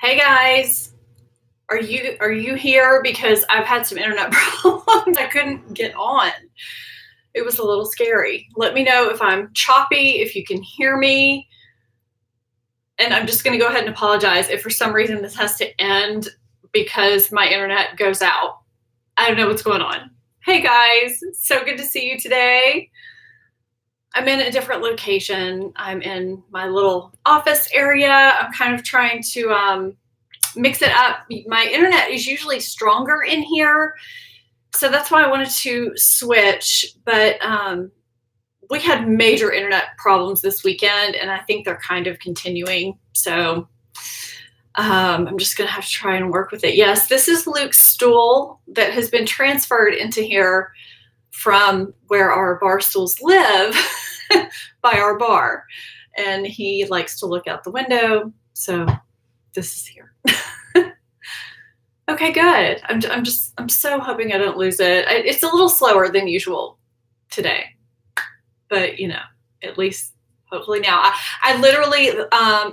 Hey guys, are you here? Because I've had some internet problems. I couldn't get on. It was a little scary. Let me know if I'm choppy, if you can hear me. And I'm just going to go ahead and apologize if for some reason this has to end because my internet goes out. I don't know what's going on. Hey guys, so good to see you today. I'm in a different location. I'm in my little office area. I'm kind of trying to mix it up. My internet is usually stronger in here, so that's why I wanted to switch. But we had major internet problems this weekend, and I think they're kind of continuing. So I'm just gonna have to try and work with it. Yes, this is Luke's stool that has been transferred into here from where our bar stools live by our bar, and he likes to look out the window, so this is here. Okay, good. I'm so hoping I don't lose it. It's a little slower than usual today, but you know, at least hopefully now. I literally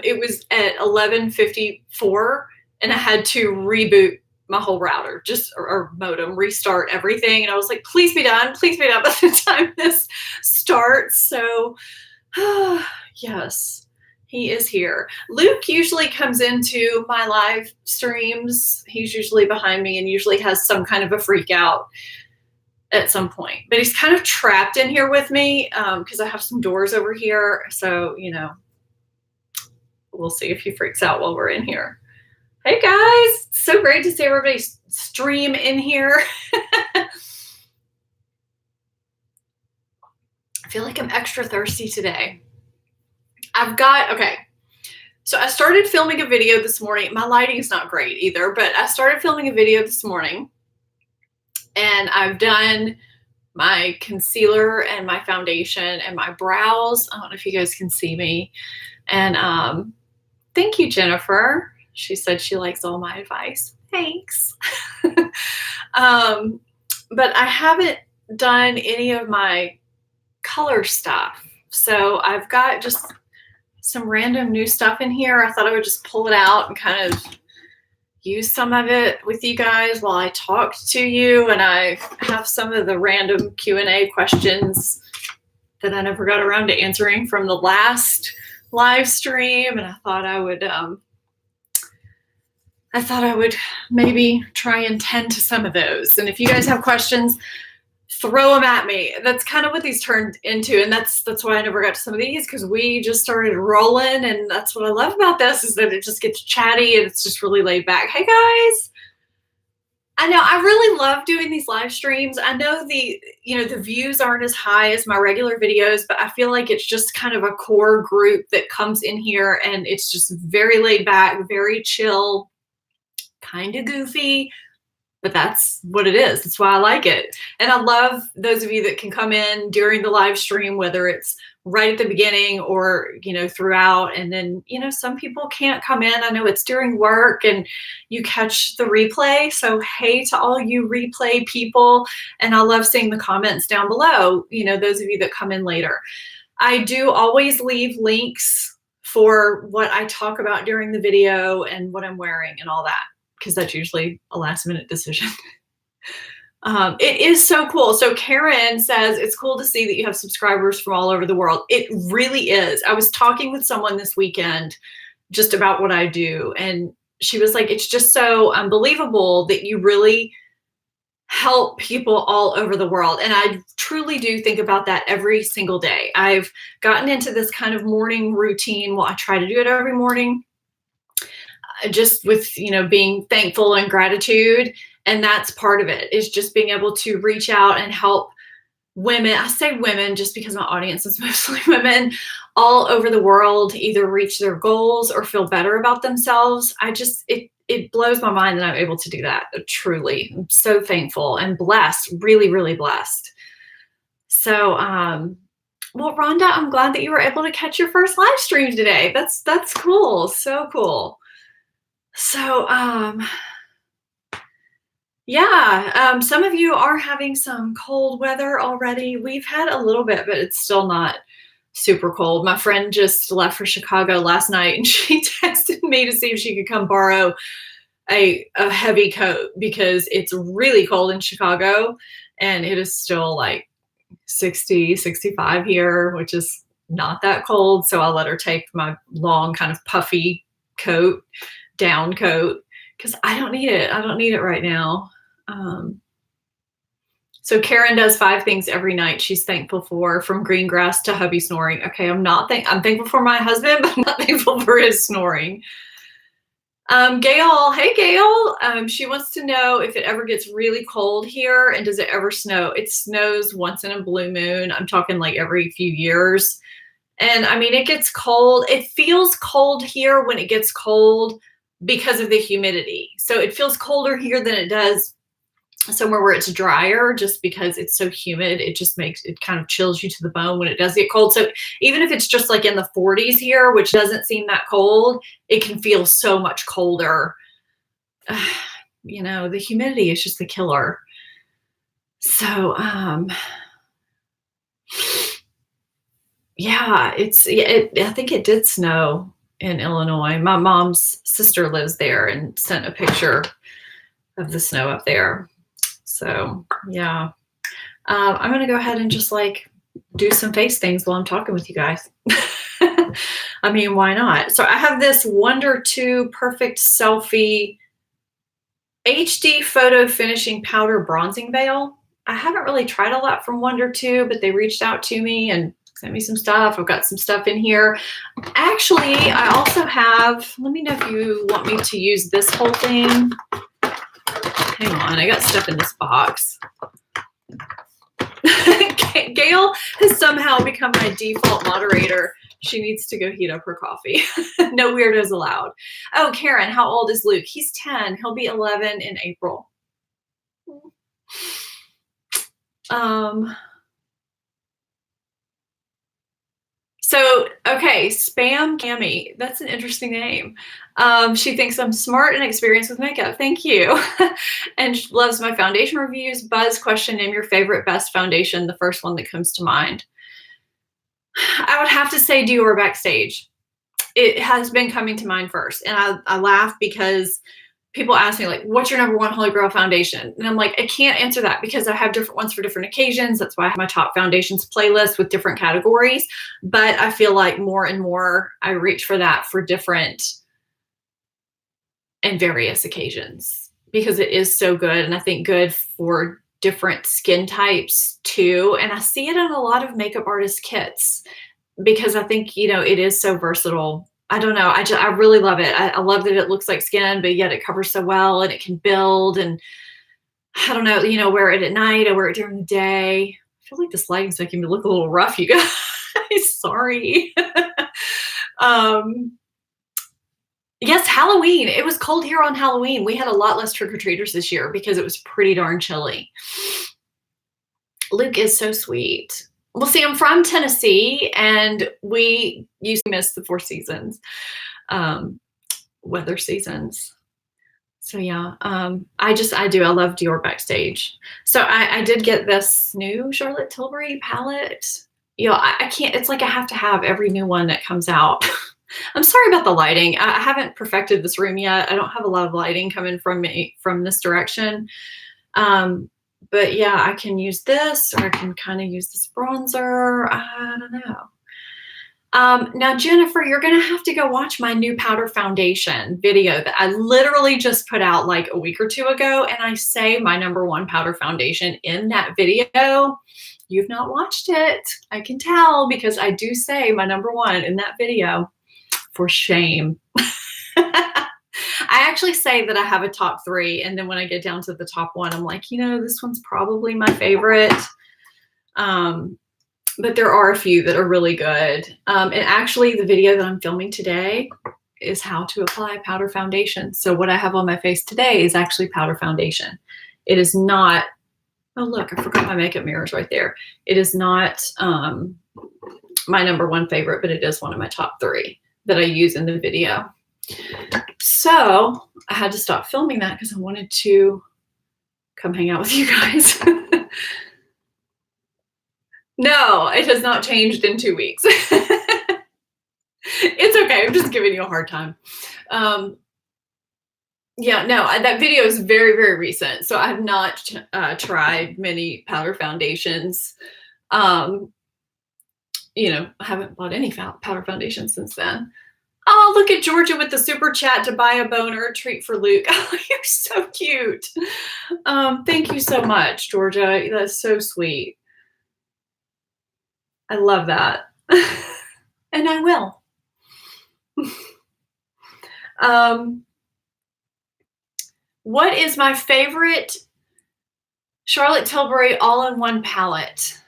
it was at 11:54 and I had to reboot my whole router, or modem, restart everything, and I was like, please be done by the time this starts. So yes, he is here. Luke usually comes into my live streams. He's usually behind me and usually has some kind of a freak out at some point, but he's kind of trapped in here with me because I have some doors over here. So, you know, we'll see if he freaks out while we're in here. Hey guys, so great to see everybody stream in here. I feel like I'm extra thirsty today. Okay, so I started filming a video this morning. My lighting is not great either, but I started filming a video this morning, and I've done my concealer and my foundation and my brows. I don't know if you guys can see me. And thank you, Jennifer. She said she likes all my advice. Thanks. But I haven't done any of my color stuff. So I've got just some random new stuff in here. I thought I would just pull it out and kind of use some of it with you guys while I talk to you. And I have some of the random Q&A questions that I never got around to answering from the last live stream. And I thought I would maybe try and tend to some of those. And if you guys have questions, throw them at me. That's kind of what these turned into, and that's why I never got to some of these, because we just started rolling, and that's what I love about this, is that it just gets chatty and it's just really laid back. Hey guys, I know I really love doing these live streams. I know the views aren't as high as my regular videos, but I feel like it's just kind of a core group that comes in here, and it's just very laid back, very chill, kind of goofy, but that's what it is. That's why I like it. And I love those of you that can come in during the live stream, whether it's right at the beginning or, you know, throughout. And then, you know, some people can't come in. I know it's during work and you catch the replay. So hey to all you replay people. And I love seeing the comments down below, you know, those of you that come in later. I do always leave links for what I talk about during the video and what I'm wearing and all that, because that's usually a last minute decision. It is so cool. So Karen says, it's cool to see that you have subscribers from all over the world. It really is. I was talking with someone this weekend just about what I do, and she was like, it's just so unbelievable that you really help people all over the world. And I truly do think about that every single day. I've gotten into this kind of morning routine. Well, I try to do it every morning, just with, you know, being thankful and gratitude. And that's part of it, is just being able to reach out and help women. I say women just because my audience is mostly women all over the world, either reach their goals or feel better about themselves. It blows my mind that I'm able to do that. Truly, I'm so thankful and blessed, really, really blessed. So, well, Rhonda, I'm glad that you were able to catch your first live stream today. That's cool. So cool. So, yeah, some of you are having some cold weather already. We've had a little bit, but it's still not super cold. My friend just left for Chicago last night, and she texted me to see if she could come borrow a heavy coat because it's really cold in Chicago, and it is still like 60, 65 here, which is not that cold. So I'll let her take my long kind of puffy coat, down coat, because I don't need it. I don't need it right now. So Karen does 5 things every night she's thankful for, from green grass to hubby snoring. Okay, I'm thankful for my husband, but I'm not thankful for his snoring. Gail, hey Gail. She wants to know if it ever gets really cold here, and does it ever snow? It snows once in a blue moon. I'm talking like every few years. And I mean, it gets cold. It feels cold here when it gets cold because of the humidity. So it feels colder here than it does somewhere where it's drier, just because it's so humid. It just it kind of chills you to the bone when it does get cold. So even if it's just like in the 40s here, which doesn't seem that cold, it can feel so much colder. You know, the humidity is just the killer. So, yeah, I think it did snow in Illinois. My mom's sister lives there and sent a picture of the snow up there. So yeah, I'm going to go ahead and just like do some face things while I'm talking with you guys. I mean, why not? So I have this Wonder 2 Perfect Selfie HD Photo Finishing Powder Bronzing Veil. I haven't really tried a lot from Wonder 2, but they reached out to me and sent me some stuff. I've got some stuff in here. Actually, I also have, let me know if you want me to use this whole thing. Hang on, I got stuff in this box. Gail has somehow become my default moderator. She needs to go heat up her coffee. No weirdos allowed. Oh, Karen, how old is Luke? He's 10. He'll be 11 in April. So, okay, Spam Cammy. That's an interesting name. She thinks I'm smart and experienced with makeup. Thank you. And she loves my foundation reviews. Buzz question, name your favorite best foundation, the first one that comes to mind. I would have to say Dior Backstage. It has been coming to mind first. And I laugh because people ask me, like, what's your #1 Holy Grail foundation? And I'm like, I can't answer that because I have different ones for different occasions. That's why I have my top foundations playlist with different categories. But I feel like more and more I reach for that for different and various occasions because it is so good. And I think good for different skin types too. And I see it in a lot of makeup artist kits because I think, you know, it is so versatile. I don't know. I really love it. I love that it looks like skin, but yet it covers so well and it can build. And I don't know, you know, wear it at night, I wear it during the day. I feel like this lighting's making me look a little rough, you guys. Sorry. Yes, Halloween. It was cold here on Halloween. We had a lot less trick-or-treaters this year because it was pretty darn chilly. Luke is so sweet. Well, see, I'm from Tennessee, and we used to miss the 4 seasons, weather seasons. So yeah, I love Dior Backstage. So I did get this new Charlotte Tilbury palette. You know, I can't, it's like I have to have every new one that comes out. I'm sorry about the lighting. I haven't perfected this room yet. I don't have a lot of lighting coming from me from this direction. But yeah, I can use this, or I can kind of use this bronzer. I don't know. Now, Jennifer, you're going to have to go watch my new powder foundation video that I literally just put out like a week or 2 ago. And I say my #1 powder foundation in that video. You've not watched it. I can tell because I do say my #1 in that video. For shame. I actually say that I have a top 3, and then when I get down to the top 1, I'm like, you know, this one's probably my favorite. But there are a few that are really good. And actually, the video that I'm filming today is how to apply powder foundation. So what I have on my face today is actually powder foundation. It is not, oh look, I forgot my makeup mirrors right there. It is not my #1 favorite, but it is one of my top 3 that I use in the video. So I had to stop filming that because I wanted to come hang out with you guys. No, it has not changed in 2 weeks. It's okay. I'm just giving you a hard time. Yeah, no, that video is very, very recent. So I have not tried many powder foundations. You know, I haven't bought any powder foundation since then. Oh, look at Georgia with the super chat to buy a boner treat for Luke. Oh, you're so cute. Thank you so much, Georgia. That's so sweet. I love that. And I will. What is my favorite Charlotte Tilbury all-in-one palette?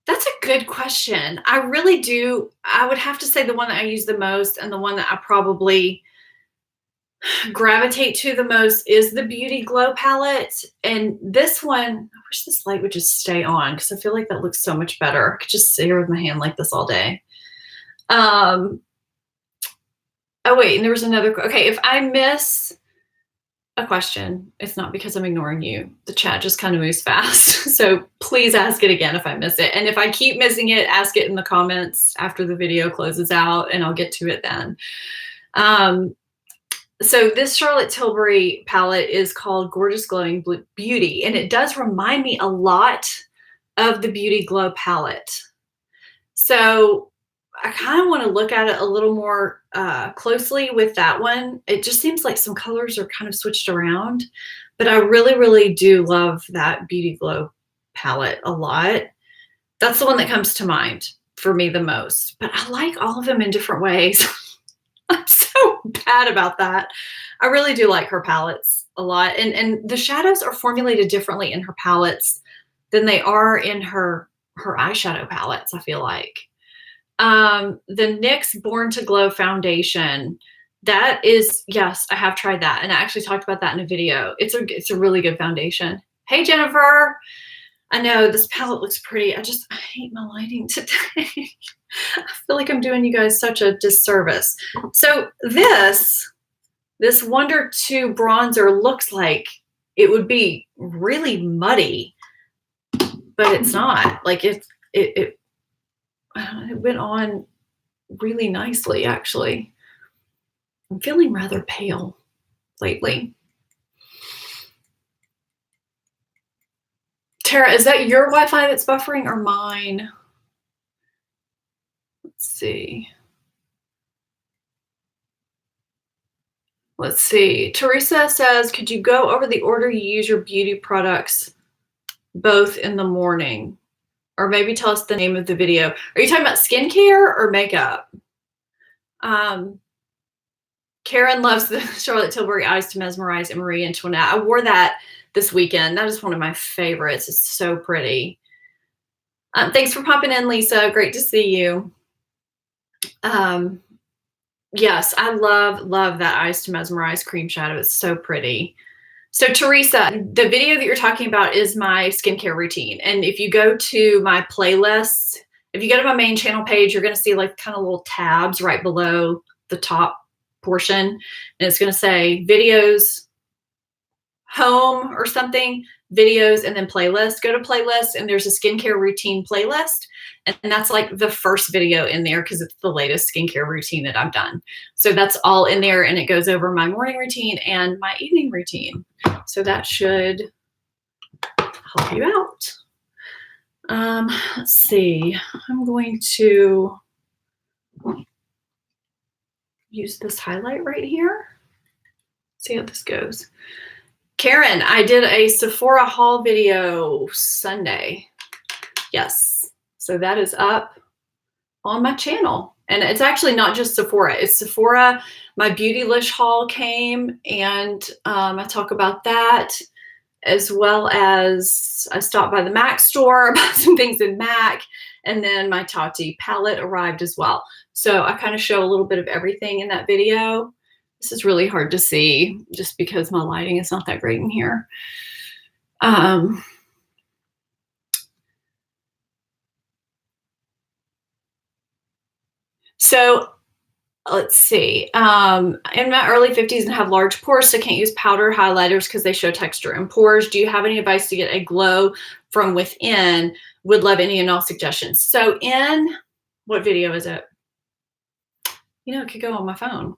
That's a good question. I really do. I would have to say the one that I use the most and the one that I probably gravitate to the most is the Beauty Glow palette. And this one, I wish this light would just stay on because I feel like that looks so much better. I could just sit here with my hand like this all day. Oh wait, and there was another. Okay, if I miss a question, it's not because I'm ignoring you. The chat just kind of moves fast. So please ask it again if I miss it. And if I keep missing it, ask it in the comments after the video closes out and I'll get to it then. So this Charlotte Tilbury palette is called Gorgeous Glowing Beauty, and it does remind me a lot of the Beauty Glow palette. So I kind of want to look at it a little more closely with that one. It just seems like some colors are kind of switched around, but I really, really do love that Beauty Glow palette a lot. That's the one that comes to mind for me the most, but I like all of them in different ways. I'm so bad about that. I really do like her palettes a lot. And the shadows are formulated differently in her palettes than they are in her eyeshadow palettes, I feel like. The NYX Born to Glow foundation, that is, yes, I have tried that. And I actually talked about that in a video. It's a really good foundation. Hey, Jennifer. I know this palette looks pretty. I hate my lighting today. I feel like I'm doing you guys such a disservice. So this Wonder 2 bronzer looks like it would be really muddy, but it's not. Like it went on really nicely, actually. I'm feeling rather pale lately. Tara, is that your Wi-Fi that's buffering or mine? Let's see. Let's see. Teresa says, could you go over the order you use your beauty products both in the morning? Or maybe tell us the name of the video. Are you talking about skincare or makeup? Karen loves the Charlotte Tilbury Eyes to Mesmerize and Marie Antoinette. I wore that this weekend. That is one of my favorites. It's so pretty. Thanks for popping in, Lisa. Great to see you. Yes, I love that Eyes to Mesmerize cream shadow. It's so pretty. So Teresa, the video that you're talking about is my skincare routine. And if you go to my playlists, if you go to my main channel page, you're going to see like kind of little tabs right below the top portion. And it's going to say videos, home or something, videos, and then playlist. Go to playlist and there's a skincare routine playlist. And that's like the first video in there because it's the latest skincare routine that I've done. So that's all in there and it goes over my morning routine and my evening routine. So that should help you out. Let's see. I'm going to use this highlight right here. See how this goes. Karen, I did a Sephora haul video Sunday. Yes. So that is up on my channel. And it's actually not just Sephora. It's Sephora. My Beautylish haul came and I talk about that, as well as I stopped by the MAC store, bought some things in MAC, and then my Tati palette arrived as well. So I kind of show a little bit of everything in that video. This is really hard to see just because my lighting is not that great in here. So let's see. In my early 50s and have large pores, so can't use powder highlighters because they show texture in pores. Do you have any advice to get a glow from within? Would love any and all suggestions. So in, what video is it? You know, it could go on my phone.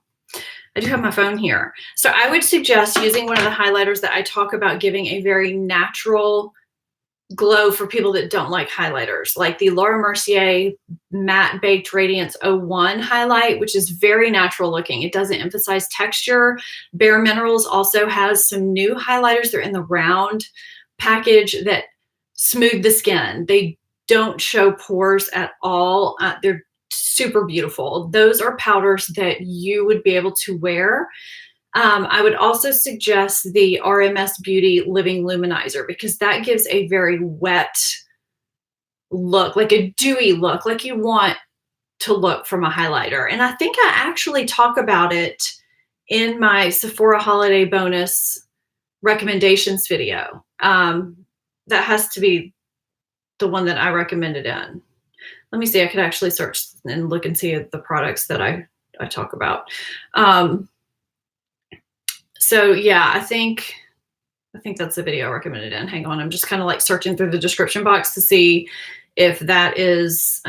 I do have my phone here. So I would suggest using one of the highlighters that I talk about giving a very natural glow for people that don't like highlighters, like the Laura Mercier Matte Baked Radiance 01 highlight, which is very natural looking. It doesn't emphasize texture. BareMinerals also has some new highlighters. They're in the round package that smooth the skin. They don't show pores at all. They're super beautiful. Those are powders that you would be able to wear. I would also suggest the RMS Beauty Living Luminizer because that gives a very wet look, like a dewy look, like you want to look from a highlighter. And I think I actually talk about it in my Sephora holiday bonus recommendations video. That has to be the one that I recommended in. Let me see, I could actually search and look and see the products that I talk about. So yeah, I think that's the video I recommended in. Hang on, I'm just kind of like searching through the description box to see if that is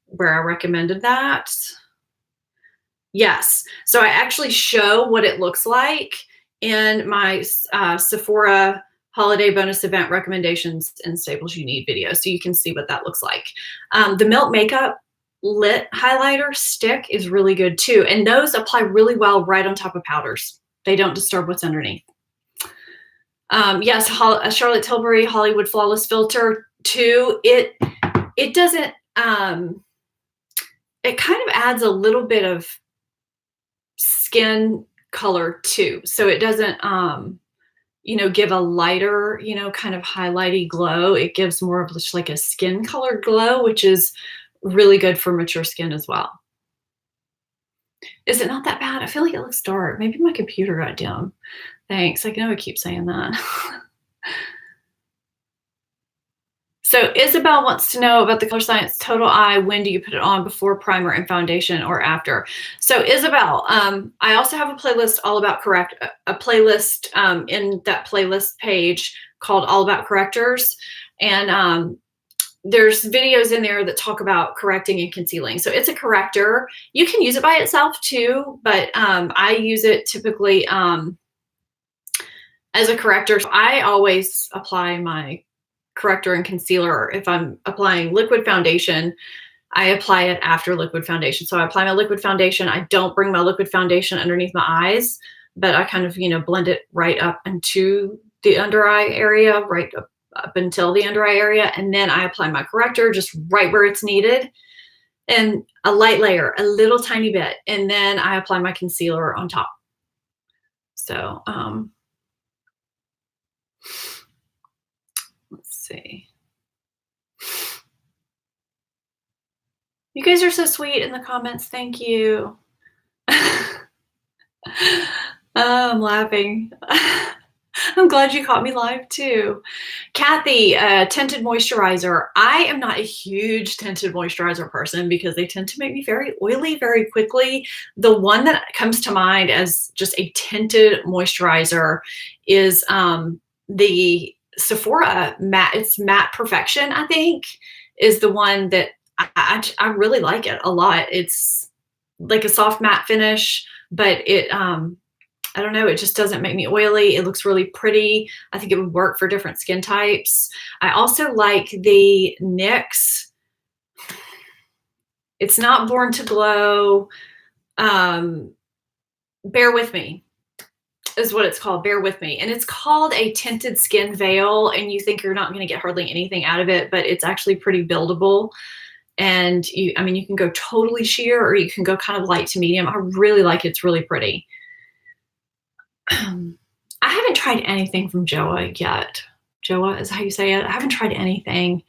where I recommended that. Yes, so I actually show what it looks like in my Sephora holiday bonus event recommendations and staples you need video, so you can see what that looks like. The Milk Makeup Lit Highlighter Stick is really good too, and those apply really well right on top of powders. They don't disturb what's underneath. Yes, Charlotte Tilbury Hollywood Flawless Filter too. It doesn't, it kind of adds a little bit of skin color too. So it doesn't, you know, give a lighter, you know, kind of highlighty glow. It gives more of just like a skin colored glow, which is really good for mature skin as well. Is it not that bad? I feel like it looks dark. Maybe my computer got dim. Thanks. I know I keep saying that. So Isabel wants to know about the Color Science Total Eye. When do you put it on, before primer and foundation or after? So Isabel, I also have a playlist all about a playlist in that playlist page called All About Correctors. And there's videos in there that talk about correcting and concealing. So it's a corrector. You can use it by itself too, but I use it typically as a corrector. So I always apply my corrector and concealer. If I'm applying liquid foundation, I apply it after liquid foundation. So I apply my liquid foundation. I don't bring my liquid foundation underneath my eyes, but I kind of, you know, blend it right up into the under eye area, right up until the under eye area. And then I apply my corrector just right where it's needed, and a light layer, a little tiny bit. And then I apply my concealer on top. So, let's see. You guys are so sweet in the comments. Thank you. I'm laughing. I'm glad you caught me live too. Kathy, tinted moisturizer. I am not a huge tinted moisturizer person because they tend to make me very oily very quickly. The one that comes to mind as just a tinted moisturizer is the Sephora matte. It's Matte Perfection, I think, is the one that I really like it a lot. It's like a soft matte finish, but it I don't know, it just doesn't make me oily. It looks really pretty. I think it would work for different skin types. I also like the NYX. It's not Born to Glow. Bear With Me is what it's called, Bear With Me. And it's called a tinted skin veil, and you think you're not going to get hardly anything out of it, but it's actually pretty buildable. And you can go totally sheer, or you can go kind of light to medium. I really like it. It's really pretty. I haven't tried anything from Joa yet. Joa is how you say it. I haven't tried anything.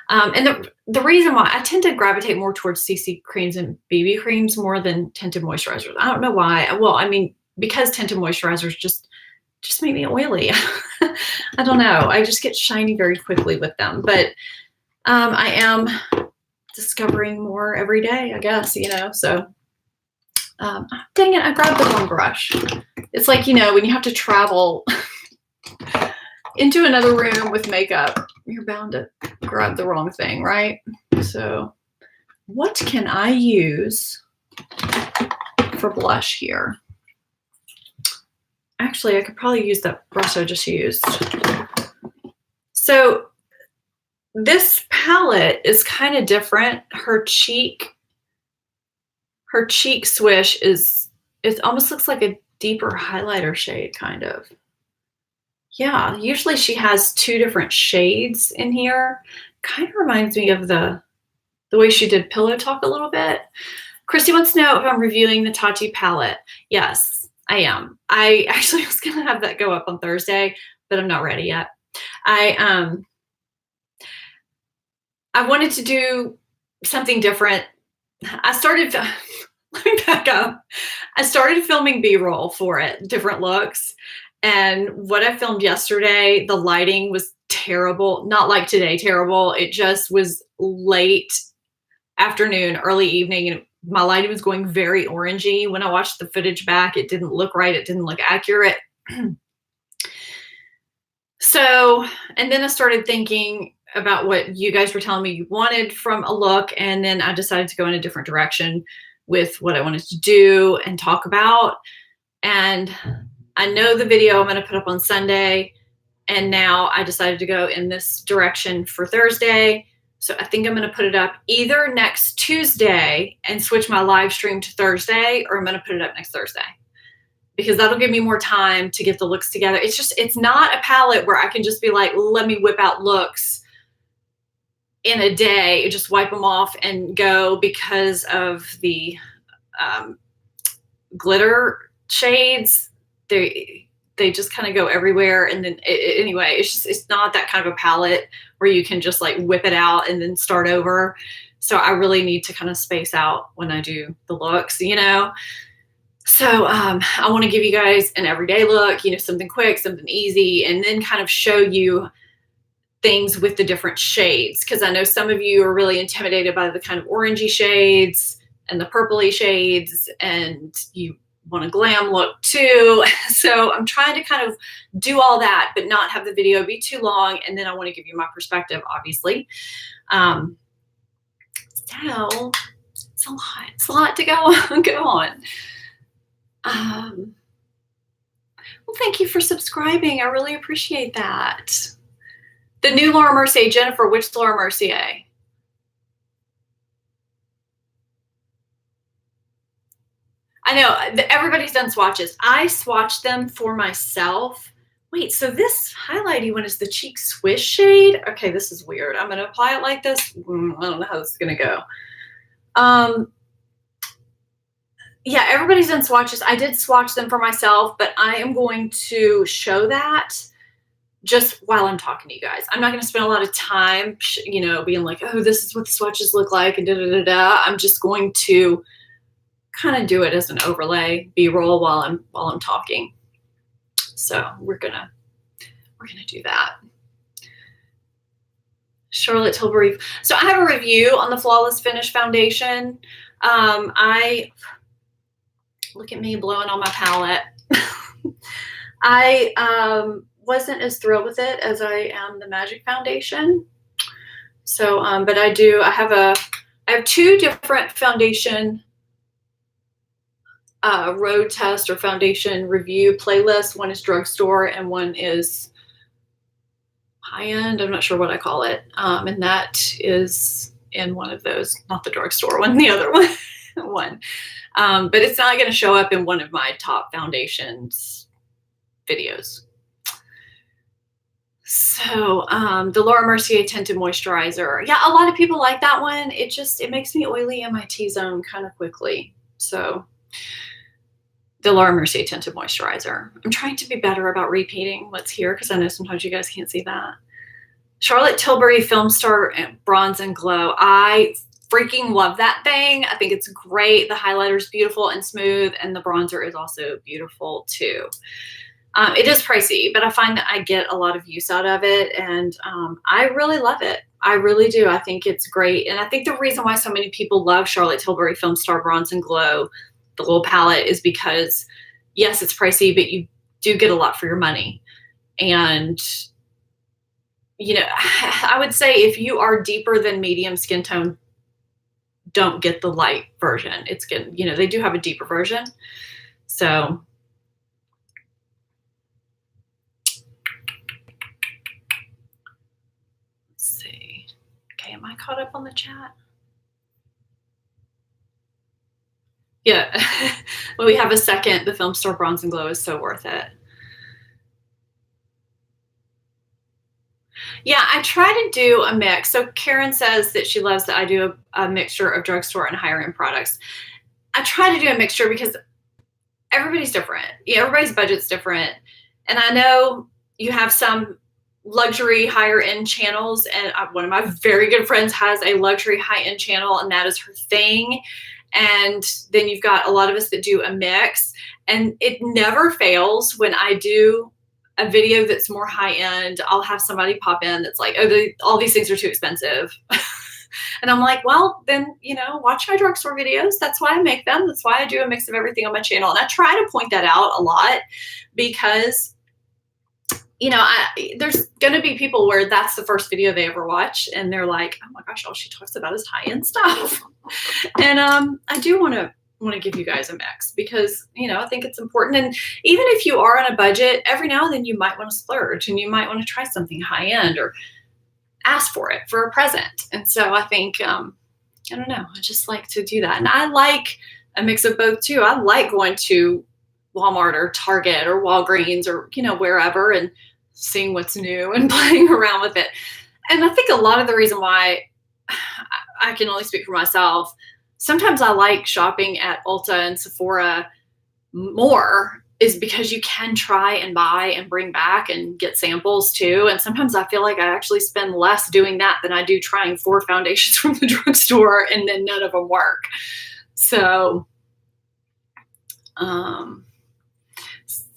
And the reason why I tend to gravitate more towards CC creams and BB creams more than tinted moisturizers. I don't know why. Well, I mean, because tinted moisturizers just make me oily. I don't know. I just get shiny very quickly with them. But I am discovering more every day, I guess, you know, so Dang it, I grabbed the wrong brush. It's like, you know, when you have to travel into another room with makeup, you're bound to grab the wrong thing, right? So what can I use for blush here? Actually, I could probably use that brush I just used. So this palette is kind of different. Her cheek swish is, it almost looks like a deeper highlighter shade, kind of. Yeah, usually she has 2 different shades in here. Kind of reminds me of the way she did Pillow Talk a little bit. Christy wants to know if I'm reviewing the Tati palette. Yes, I am. I actually was going to have that go up on Thursday, but I'm not ready yet. I wanted to do something different. Let me back up. I started filming B-roll for it, different looks. And what I filmed yesterday, the lighting was terrible. Not like today, terrible. It just was late afternoon, early evening, and my lighting was going very orangey. When I watched the footage back, it didn't look right. It didn't look accurate. So, and then I started thinking about what you guys were telling me you wanted from a look, and then I decided to go in a different direction with what I wanted to do and talk about. And I know the video I'm going to put up on Sunday, and now I decided to go in this direction for Thursday. So I think I'm going to put it up either next Tuesday and switch my live stream to Thursday, or I'm going to put it up next Thursday, because that'll give me more time to get the looks together. It's not a palette where I can just be like, let me whip out looks in a day, just wipe them off and go, because of the glitter shades. They just kind of go everywhere. And then anyway, it's not that kind of a palette where you can just like whip it out and then start over. So I really need to kind of space out when I do the looks, you know? So I want to give you guys an everyday look, you know, something quick, something easy, and then kind of show you things with the different shades. Because I know some of you are really intimidated by the kind of orangey shades and the purpley shades, and you want a glam look too. So I'm trying to kind of do all that, but not have the video be too long. And then I want to give you my perspective, obviously. So it's a lot to go on. Well, thank you for subscribing. I really appreciate that. The new Laura Mercier. Jennifer, which Laura Mercier? I know everybody's done swatches. I swatched them for myself. Wait, so this highlighty one is the Cheek Swish shade? Okay, this is weird. I'm going to apply it like this. I don't know how this is going to go. Yeah, everybody's done swatches. I did swatch them for myself, but I am going to show that just while I'm talking to you guys. I'm not going to spend a lot of time, you know, being like, oh, this is what the swatches look like, and da-da-da-da. I'm just going to kind of do it as an overlay B-roll while I'm talking. So we're gonna do that. Charlotte Tilbury. So I have a review on the Flawless Finish foundation. Look at me blowing on my palette. I wasn't as thrilled with it as I am the Magic Foundation. So, but I have 2 different foundation road test or foundation review playlists. One is drugstore and one is high end. I'm not sure what I call it. And that is in one of those, not the drugstore one, the other one. But it's not going to show up in one of my top foundations videos. So the Laura Mercier Tinted Moisturizer. Yeah, a lot of people like that one. It makes me oily in my T-zone kind of quickly. So the Laura Mercier Tinted Moisturizer. I'm trying to be better about repeating what's here, because I know sometimes you guys can't see that. Charlotte Tilbury Filmstar Bronze and Glow. I freaking love that thing. I think it's great. The highlighter is beautiful and smooth, and the bronzer is also beautiful too. It is pricey, but I find that I get a lot of use out of it, and I really love it. I really do. I think it's great. And I think the reason why so many people love Charlotte Tilbury Filmstar Bronze and Glow the little palette is because, yes, it's pricey, but you do get a lot for your money. And, you know, I would say if you are deeper than medium skin tone, don't get the light version. It's good. You know, they do have a deeper version. So let's see. Okay, am I caught up on the chat? Yeah. Well, we have a second. The Filmstar Bronze and Glow is so worth it. Yeah, I try to do a mix. So Karen says that she loves that I do a mixture of drugstore and higher end products. I try to do a mixture because everybody's different. Yeah, everybody's budget's different. And I know you have some luxury higher end channels, and one of my very good friends has a luxury high end channel, and that is her thing. And then you've got a lot of us that do a mix, and it never fails when I do a video that's more high end. I'll have somebody pop in that's like, oh, all these things are too expensive. And I'm like, well, then, you know, watch my drugstore videos. That's why I make them. That's why I do a mix of everything on my channel. And I try to point that out a lot because, you know, there's going to be people where that's the first video they ever watch. And they're like, oh my gosh, all she talks about is high end stuff. And I do want to give you guys a mix because, you know, I think it's important. And even if you are on a budget, every now and then you might want to splurge and you might want to try something high end or ask for it for a present. And so I think, I don't know, I just like to do that. And I like a mix of both too. I like going to Walmart or Target or Walgreens or, you know, wherever and seeing what's new and playing around with it. And I think a lot of the reason why I can only speak for myself, sometimes I like shopping at Ulta and Sephora more is because you can try and buy and bring back and get samples too. And sometimes I feel like I actually spend less doing that than I do trying 4 foundations from the drugstore and then none of them work. So,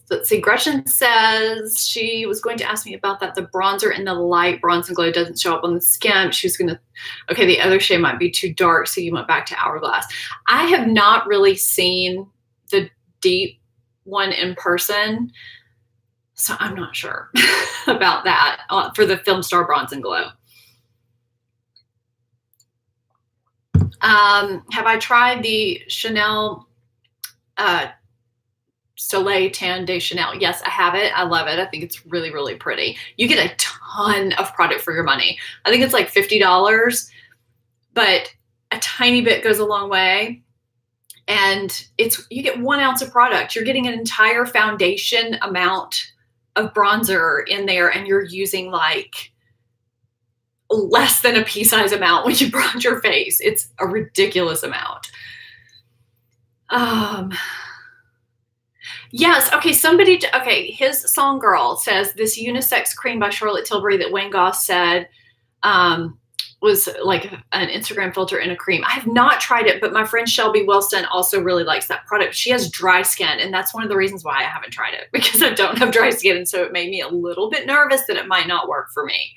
let's see. Gretchen says she was going to ask me about that. The bronzer in the light bronze and glow doesn't show up on the skin. She was going to, okay, the other shade might be too dark. So you went back to Hourglass. I have not really seen the deep one in person. So I'm not sure about that for the Filmstar Bronze and Glow. Have I tried the Chanel Soleil Tan de Chanel? Yes, I have it. I love it. I think it's really, really pretty. You get a ton of product for your money. I think it's like $50, but a tiny bit goes a long way. And you get 1 ounce of product. You're getting an entire foundation amount of bronzer in there, and you're using like less than a pea size amount when you bronze your face. It's a ridiculous amount. Yes. Okay. His Song Girl says this unisex cream by Charlotte Tilbury that Wayne Goss said was like an Instagram filter in a cream. I have not tried it, but my friend Shelby Wilson also really likes that product. She has dry skin, and that's one of the reasons why I haven't tried it, because I don't have dry skin. And so it made me a little bit nervous that it might not work for me.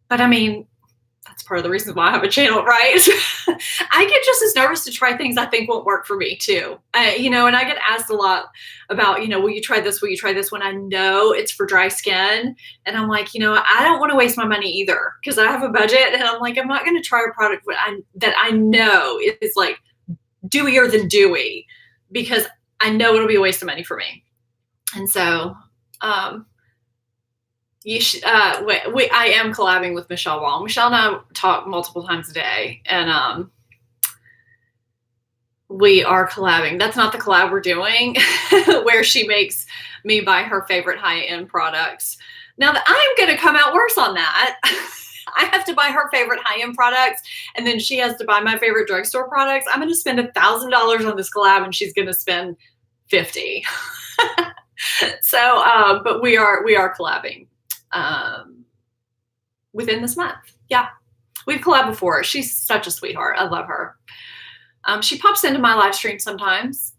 But I mean, that's part of the reason why I have a channel, right? I get just as nervous to try things I think won't work for me too. You know, and I get asked a lot about, you know, will you try this? Will you try this? When I know it's for dry skin. And I'm like, you know, I don't want to waste my money either because I have a budget, and I'm like, I'm not going to try a product that I know is like dewier than dewy because I know it'll be a waste of money for me. And so, you should, I am collabing with Michelle Wong. Michelle and I talk multiple times a day, and we are collabing. That's not the collab we're doing where she makes me buy her favorite high-end products. Now that I'm going to come out worse on that. I have to buy her favorite high-end products, and then she has to buy my favorite drugstore products. I'm going to spend $1,000 on this collab, and she's going to spend $50. So, but we are collabing within this month. Yeah, we've collabed before. She's such a sweetheart. I love her. She pops into my live stream sometimes.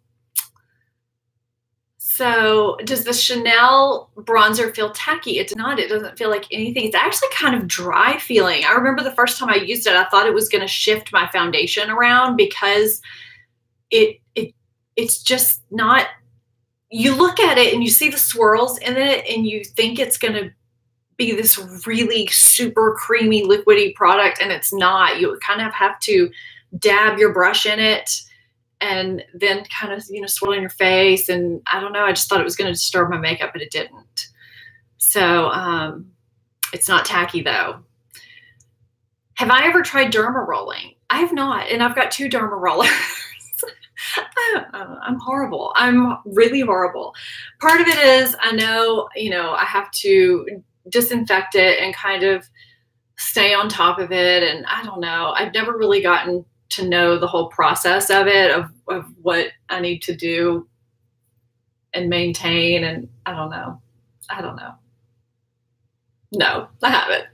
So does the Chanel bronzer feel tacky? It's not. It doesn't feel like anything. It's actually kind of dry feeling. I remember the first time I used it, I thought it was going to shift my foundation around because it it's just not, you look at it and you see the swirls in it and you think it's going to be this really super creamy liquidy product, and it's not. You kind of have to dab your brush in it and then kind of, you know, swirl in your face. And I don't know, I just thought it was going to disturb my makeup, but it didn't. So it's not tacky though. Have I ever tried derma rolling? I have not, and I've got 2 derma rollers. I'm horrible. I'm really horrible. Part of it is, I know, you know, I have to disinfect it and kind of stay on top of it. And I don't know, I've never really gotten to know the whole process of it, of what I need to do and maintain. And I don't know. No, I haven't.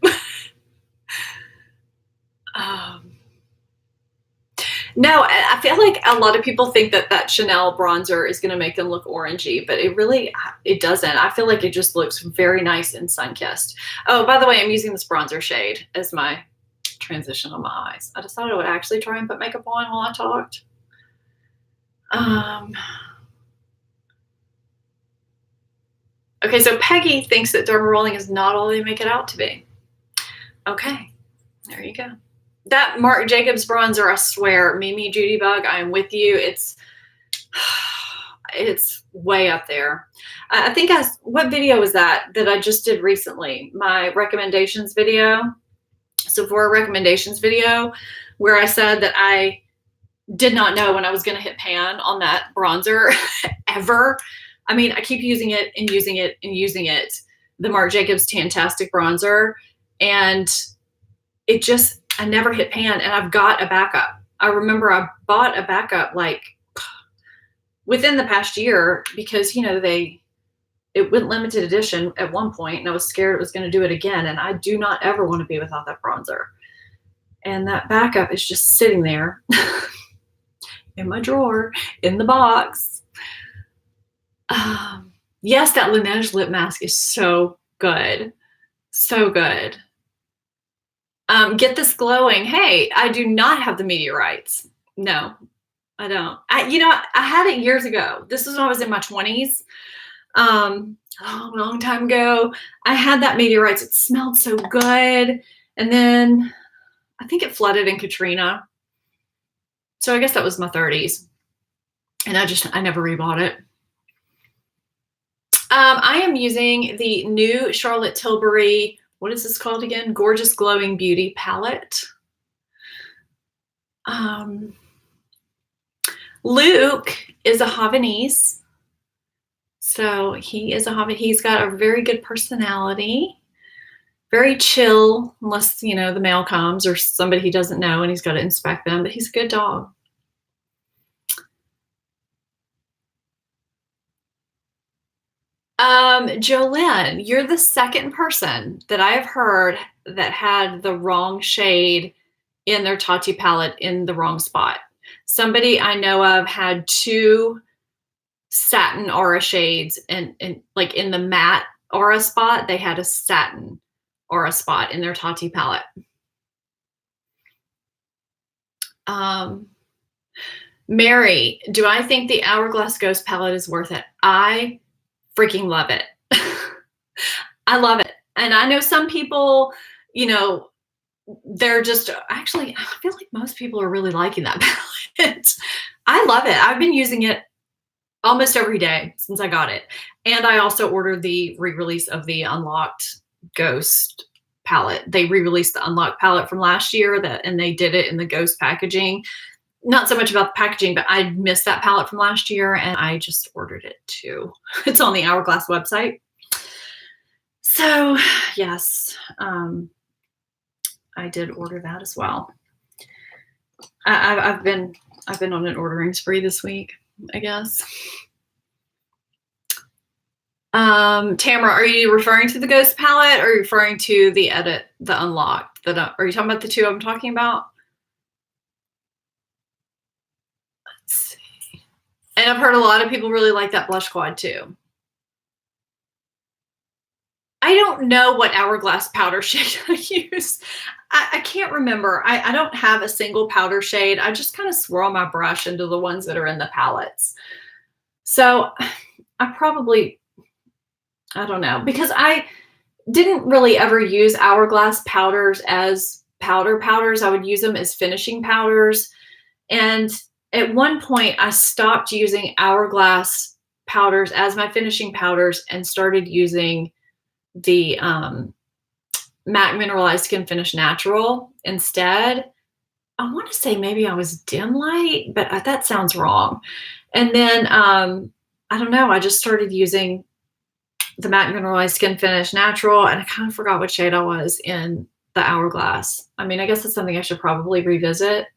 No, I feel like a lot of people think that that Chanel bronzer is going to make them look orangey, but it doesn't. I feel like it just looks very nice and sun-kissed. Oh, by the way, I'm using this bronzer shade as my transition on my eyes. I decided I would actually try and put makeup on while I talked. Okay, so Peggy thinks that derma rolling is not all they make it out to be. Okay, there you go. That Marc Jacobs bronzer, I swear, Mimi Judy Bug, I am with you. It's way up there. I think what video was that I just did recently? My recommendations video. Sephora recommendations video, where I said that I did not know when I was going to hit pan on that bronzer ever. I mean, I keep using it and using it and using it, the Marc Jacobs Tantastic bronzer, and it just, I never hit pan, and I've got a backup. I remember I bought a backup like within the past year because, you know, it went limited edition at one point, and I was scared it was going to do it again. And I do not ever want to be without that bronzer. And that backup is just sitting there in my drawer, in the box. Yes, that Laneige lip mask is so good. So good. Get this glowing. Hey, I do not have the meteorites. No, I don't. You know, I had it years ago. This was when I was in my 20s. Long time ago. I had that meteorites. It smelled so good. And then I think it flooded in Katrina. So I guess that was my 30s. And I never rebought it. I am using the new Charlotte Tilbury, what is this called again? Gorgeous Glowing Beauty palette. Luke is a Havanese. So he is a Havanese. He's got a very good personality. Very chill, unless, you know, the mail comes or somebody he doesn't know and he's got to inspect them, but he's a good dog. Jolene, you're the second person that I have heard that had the wrong shade in their Tati palette in the wrong spot. Somebody I know of had 2 satin aura shades, and like in the matte aura spot, they had a satin aura spot in their Tati palette. Mary, do I think the Hourglass Ghost palette is worth it? I freaking love it. I love it. And I know some people, you know, they're just, actually, I feel like most people are really liking that palette. I love it. I've been using it almost every day since I got it. And I also ordered the re-release of the Unlocked Ghost palette. They re-released the Unlocked palette from last year, and they did it in the Ghost packaging. Not so much about the packaging, but I missed that palette from last year, and I just ordered it too. It's on the Hourglass website. So yes, I did order that as well. I've been on an ordering spree this week, I guess. Tamara, are you referring to the Ghost palette, or are you referring to the edit, the Unlocked? Are you talking about the 2 I'm talking about? Let's see. And I've heard a lot of people really like that blush quad too. I don't know what Hourglass powder shade I use. I can't remember. I don't have a single powder shade. I just kind of swirl my brush into the ones that are in the palettes. So I probably, I don't know, because I didn't really ever use Hourglass powders as powders. I would use them as finishing powders. And at one point I stopped using Hourglass powders as my finishing powders and started using the MAC Mineralized Skinfinish Natural instead. I want to say maybe I was dim light, but that sounds wrong. And then I don't know, I just started using the MAC Mineralized Skinfinish Natural, and I kind of forgot what shade I was in the Hourglass. I mean, I guess it's something I should probably revisit.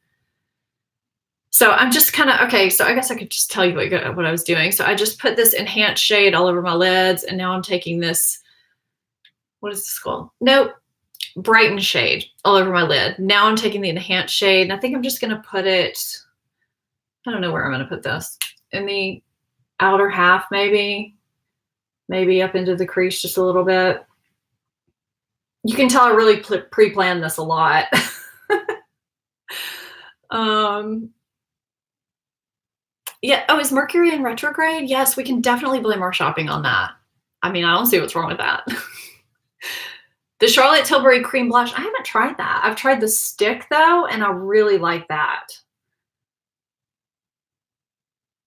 So I'm just kind of, okay, so I guess I could just tell you what I was doing. So I just put this enhanced shade all over my lids, and now I'm taking this, what is this called? Nope, brighten shade all over my lid. Now I'm taking the enhanced shade, and I think I'm just going to put it, I don't know where I'm going to put this, in the outer half maybe up into the crease just a little bit. You can tell I really pre-planned this a lot. Yeah. Oh, is Mercury in retrograde? Yes, we can definitely blame our shopping on that. I mean, I don't see what's wrong with that. The Charlotte Tilbury Cream Blush, I haven't tried that. I've tried the stick though, and I really like that.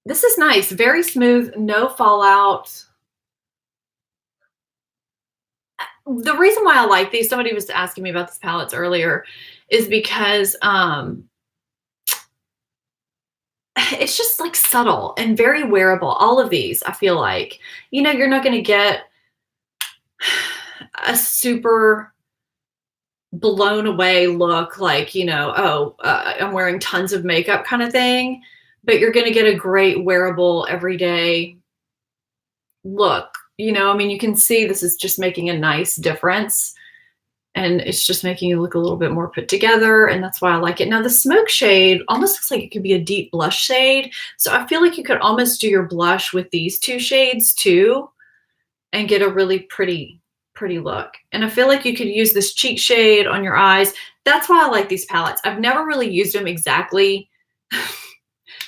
This is nice, very smooth, no fallout. The reason why I like these, somebody was asking me about these palettes earlier, is because it's just like subtle and very wearable. All of these, I feel like, you know, you're not going to get a super blown away look like, you know, oh, I'm wearing tons of makeup kind of thing, but you're going to get a great wearable everyday look. You know, I mean, you can see this is just making a nice difference, and it's just making you look a little bit more put together, and that's why I like it. Now the smoke shade almost looks like it could be a deep blush shade, so I feel like you could almost do your blush with these two shades too and get a really pretty look. And I feel like you could use this cheek shade on your eyes. That's why I like these palettes. I've never really used them exactly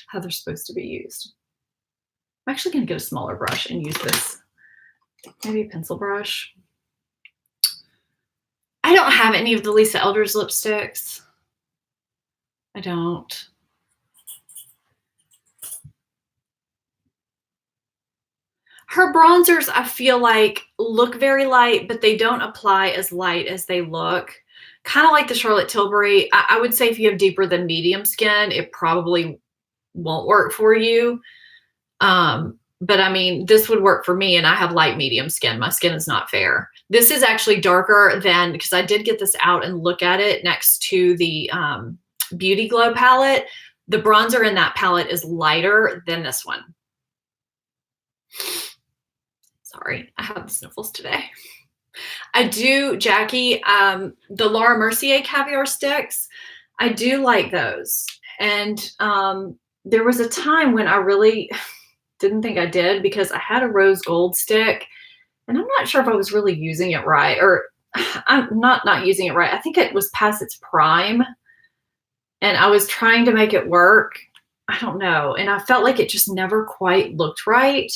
how they're supposed to be used. I'm actually going to get a smaller brush and use this, maybe a pencil brush. I don't have any of the Lisa Eldridge lipsticks. I don't. Her bronzers, I feel like, look very light, but they don't apply as light as they look. Kind of like the Charlotte Tilbury. I would say if you have deeper than medium skin, it probably won't work for you. But I mean, this would work for me, and I have light medium skin. My skin is not fair. This is actually darker than, because I did get this out and look at it next to the Beauty Glow palette. The bronzer in that palette is lighter than this one. Sorry, I have the sniffles today. I do, Jackie, the Laura Mercier caviar sticks, I do like those. And there was a time when I really didn't think I did, because I had a rose gold stick, and I'm not sure if I was really using it right, or I'm not using it right. I think it was past its prime, and I was trying to make it work. I don't know. And I felt like it just never quite looked right.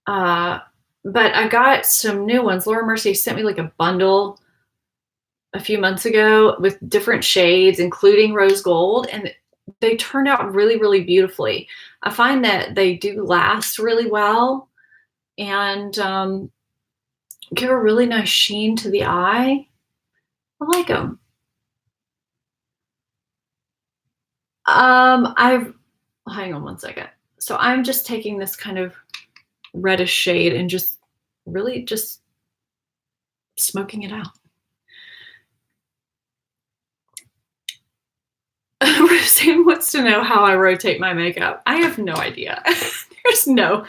But I got some new ones. Laura Mercier sent me like a bundle a few months ago with different shades, including rose gold, and they turned out really, really beautifully. I find that they do last really well and give a really nice sheen to the eye. I like them. Hang on one second. So I'm just taking this kind of reddish shade and just really just smoking it out. Roseanne wants to know how I rotate my makeup. I have no idea. there's no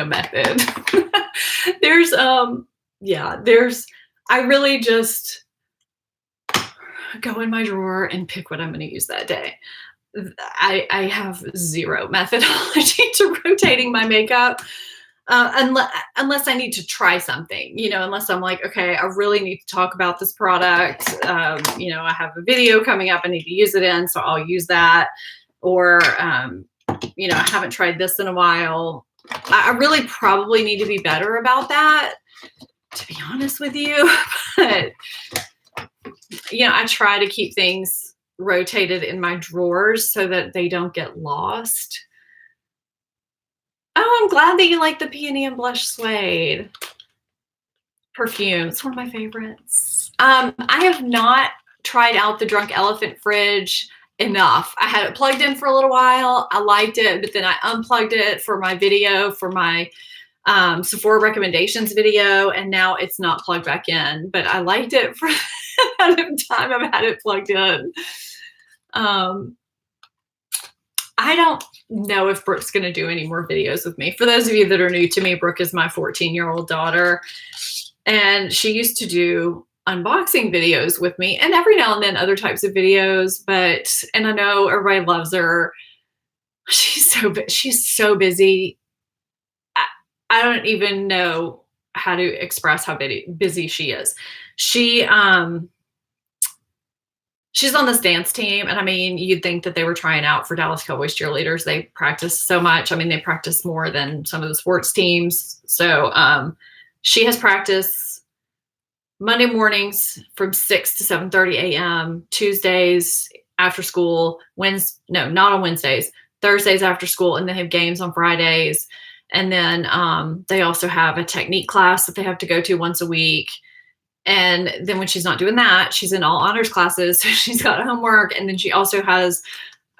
method. I really just go in my drawer and pick what I'm going to use that day. I have zero methodology to rotating my makeup. Unless I need to try something, you know, unless I'm like, okay, I really need to talk about this product. You know, I have a video coming up I need to use it in, so I'll use that. Or you know, I haven't tried this in a while. I really probably need to be better about that, to be honest with you. But, you know, I try to keep things rotated in my drawers so that they don't get lost. Oh, I'm glad that you like the Peony and Blush Suede perfume. It's one of my favorites. I have not tried out the Drunk Elephant fridge enough. I had it plugged in for a little while. I liked it, but then I unplugged it for my video, for my Sephora recommendations video, and now it's not plugged back in. But I liked it for the amount of time I've had it plugged in. I don't know if Brooke's going to do any more videos with me. For those of you that are new to me, Brooke is my 14-year-old daughter, and she used to do unboxing videos with me, and every now and then other types of videos. But, and I know everybody loves her. She's so busy. I don't even know how to express how busy she is. She's on this dance team, and I mean, you'd think that they were trying out for Dallas Cowboys cheerleaders. They practice so much. I mean, they practice more than some of the sports teams. So she has practice Monday mornings from 6 to 7:30 a.m., Tuesdays after school, no, not on Wednesdays, Thursdays after school, and they have games on Fridays. And then they also have a technique class that they have to go to once a week. And then when she's not doing that, she's in all honors classes. So she's got homework. And then she also has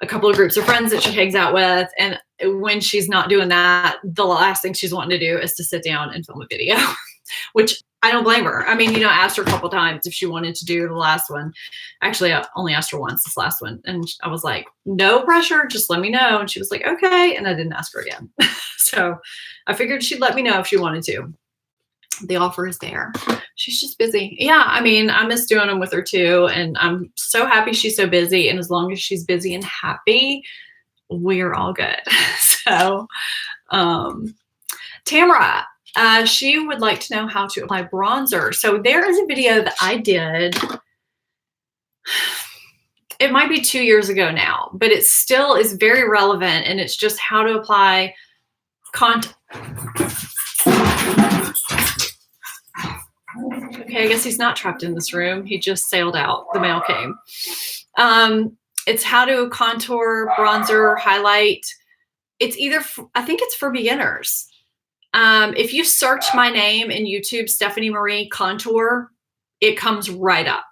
a couple of groups of friends that she hangs out with. And when she's not doing that, the last thing she's wanting to do is to sit down and film a video, which I don't blame her. I mean, you know, I asked her a couple times if she wanted to do the last one. Actually, I only asked her once, this last one. And I was like, no pressure, just let me know. And she was like, okay. And I didn't ask her again. So I figured she'd let me know if she wanted to. The offer is there. She's just busy. Yeah, I mean, I miss doing them with her too. And I'm so happy she's so busy. And as long as she's busy and happy, we're all good. So, Tamara, she would like to know how to apply bronzer. So there is a video that I did. It might be 2 years ago now, but it still is very relevant. And it's just how to apply Okay, I guess he's not trapped in this room. He just sailed out. The mail came. It's how to contour, bronzer, highlight. It's either, I think it's for beginners. If you search my name in YouTube, Stephanie Marie Contour, it comes right up.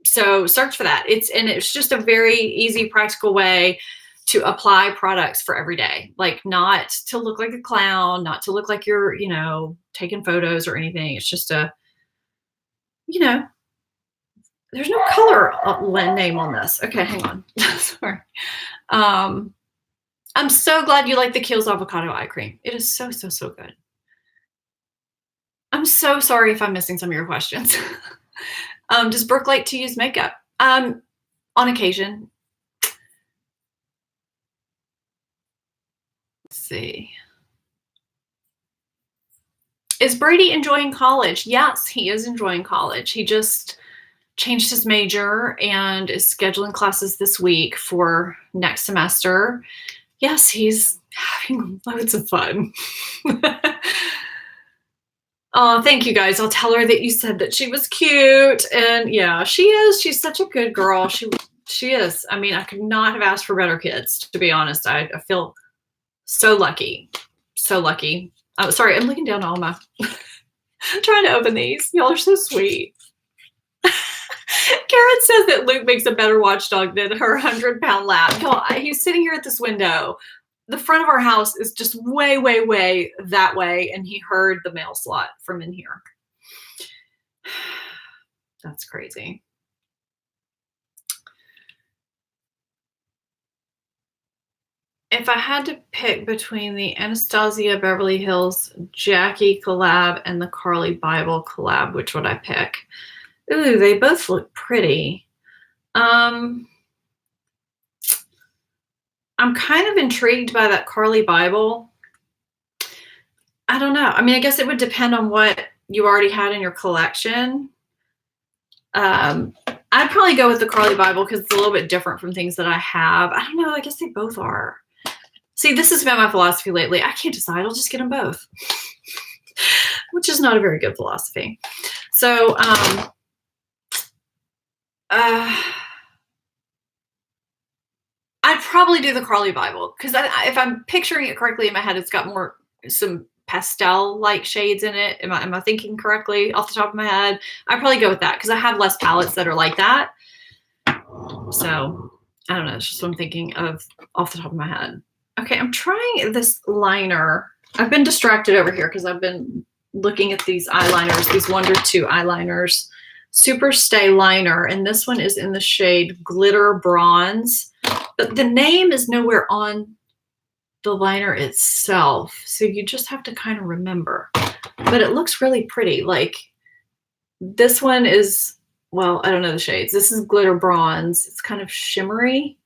So search for that. It's just a very easy, practical way to apply products for every day. Like, not to look like a clown, not to look like you're, you know, taking photos or anything. It's just a, you know, there's no color name on this. Okay, hang on. Sorry. I'm so glad you like the Kiehl's avocado eye cream. It is so, so, so good. I'm so sorry if I'm missing some of your questions. Does Brooke like to use makeup? On occasion. Let's see. Is Brady enjoying college? Yes, he is enjoying college. He just changed his major and is scheduling classes this week for next semester. Yes, he's having loads of fun. Oh, thank you guys. I'll tell her that you said that she was cute. And yeah, she is. She's such a good girl. She is. I mean, I could not have asked for better kids, to be honest. I feel so lucky. So lucky. Oh, sorry, I'm looking down at all my I'm trying to open these. Y'all are so sweet. Karen says that Luke makes a better watchdog than her 100-pound lab. No, he's sitting here at this window. The front of our house is just way, way, way that way, and he heard the mail slot from in here. That's crazy. If I had to pick between the Anastasia Beverly Hills Jackie collab and the Carly Bible collab, which would I pick? Ooh, they both look pretty. I'm kind of intrigued by that Carly Bible. I don't know. I mean, I guess it would depend on what you already had in your collection. I'd probably go with the Carly Bible because it's a little bit different from things that I have. I don't know. I guess they both are. See, this has been my philosophy lately. I can't decide. I'll just get them both, which is not a very good philosophy. So, I'd probably do the Carly Bible because if I'm picturing it correctly in my head, it's got some pastel-like shades in it. Am I thinking correctly off the top of my head? I'd probably go with that because I have less palettes that are like that. So I don't know. It's just what I'm thinking of off the top of my head. Okay, I'm trying this liner. I've been distracted over here because I've been looking at these eyeliners, these Wonder 2 eyeliners. SuperStay liner, and this one is in the shade Glitter Bronze. But the name is nowhere on the liner itself, so you just have to kind of remember. But it looks really pretty. Like this one is, well, I don't know the shades. This is Glitter Bronze. It's kind of shimmery.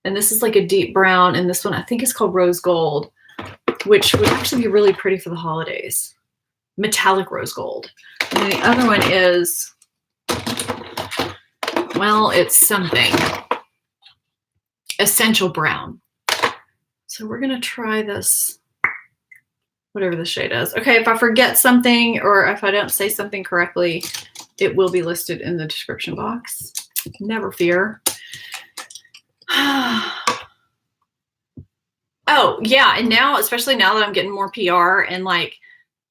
And this is like a deep brown. And this one I think is called Rose Gold, which would actually be really pretty for the holidays. Metallic rose gold. And the other one is, well, it's something. Essential Brown. So we're going to try this, whatever the shade is. Okay, if I forget something or if I don't say something correctly, it will be listed in the description box. Never fear. Oh, yeah, and now, especially now that I'm getting more PR, and like,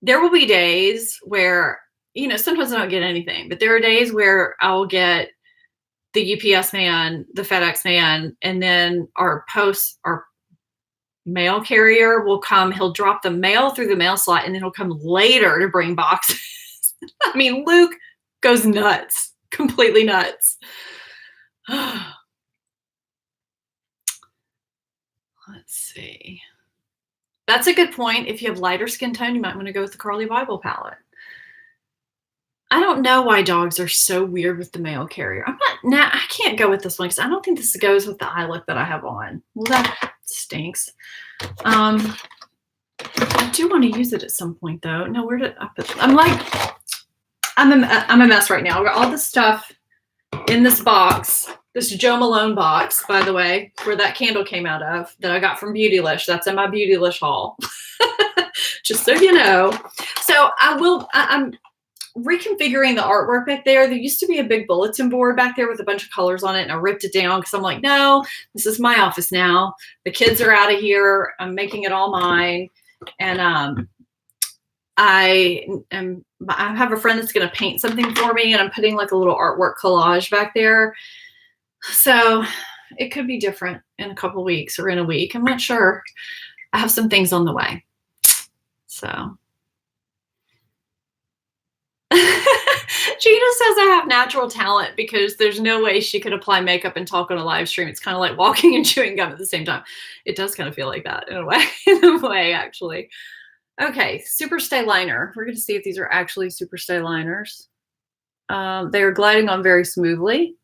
there will be days where, you know, sometimes I don't get anything, but there are days where I'll get the UPS man, the FedEx man, and then our mail carrier will come. He'll drop the mail through the mail slot, and then he'll come later to bring boxes. I mean, Luke goes nuts, completely nuts. Let's see. That's a good point. If you have lighter skin tone, you might want to go with the Carly Bible palette. I don't know why dogs are so weird with the mail carrier. I can't go with this one because I don't think this goes with the eye look that I have on. Well, that stinks. I do want to use it at some point though. No, where did I put it? I'm a mess right now. I've got all this stuff in this box, this Joe Malone box, by the way, where that candle came out of, that I got from Beautylish. That's in my Beautylish haul. Just so you know. So I'm reconfiguring the artwork back there. There used to be a big bulletin board back there with a bunch of colors on it, and I ripped it down because I'm like, no, this is my office now. The kids are out of here. I'm making it all mine. And I have a friend that's going to paint something for me, and I'm putting like a little artwork collage back there. So it could be different in a couple weeks or in a week. I'm not sure. I have some things on the way. So Gina says I have natural talent because there's no way she could apply makeup and talk on a live stream. It's kind of like walking and chewing gum at the same time. It does kind of feel like that in a way, actually. Okay, SuperStay liner. We're going to see if these are actually SuperStay liners. They are gliding on very smoothly.